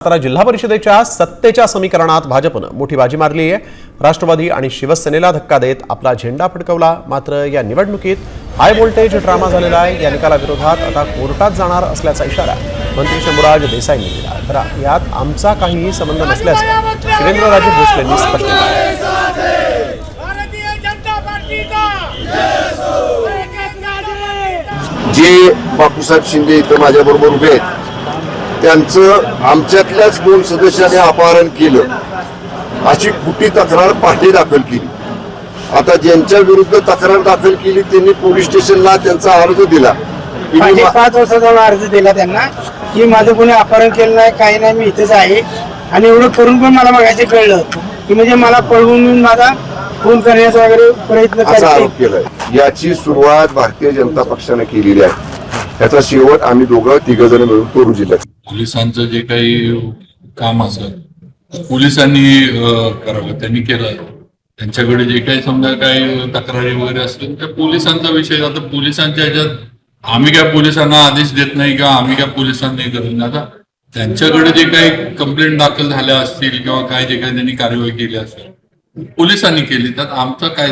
सातारा जिल्हा परिषदेच्या सत्तेच्या समीकरणात भाजपनं मोठी बाजी मारली आहे। राष्ट्रवादी आणि शिवसेनेला धक्का देत आपला झेंडा फडकवला। मात्र या निवडणुकीत हाय व्होल्टेज ड्रामा झालेला आहे। या निकालाविरोधात आता कोर्टात जाणार असल्याचा इशारा मंत्री शंभूराज देसाईंनी दिला। तर यात आमचा काहीही संबंध नसल्याचं शिवेंद्रराजे भोसलेंनी स्पष्ट केलं। जे बापूसाहेब शिंदे इथं माझ्याबरोबर उभे आहेत त्यांचं आमच्यातल्याच 2 सदस्यांनी अपहरण केलं अशी खोटी तक्रार पाठी दाखल केली। आता ज्यांच्या विरुद्ध तक्रार दाखल केली त्यांनी पोलीस स्टेशनला त्यांचा अर्ज दिला। 5 वर्षाचा अर्ज दिला त्यांना की माझं कोणी अपहरण केलं नाही, काही नाही, मी इथेच आहे। आणि एवढं करून पण मला बघायचं कळलं की म्हणजे मला पळवून माझा खून करण्याचा वगैरे प्रयत्न असा आरोप केलाय। याची सुरुवात भारतीय जनता पक्षाने केलेली आहे। याचा शेवट आम्ही तिघ जण मिळून करू जिल्ह्यात। पोलिसांचं जे काही काम असेल पोलिसांनी करावं, त्यांनी केलं। त्यांच्याकडे जे काही समजा काही तक्रारी वगैरे असतील त्या पोलिसांचा विषय। आता पोलिसांच्या ह्याच्यात आम्ही काय पोलिसांना आदेश देत नाही किंवा आम्ही काय पोलिसांना नाही करत। आता त्यांच्याकडे जे काही कंप्लेंट दाखल झाल्या असतील किंवा काय जे काही त्यांनी कारवाई केली असेल पोलिसांनी केली, त्यात आमचं काय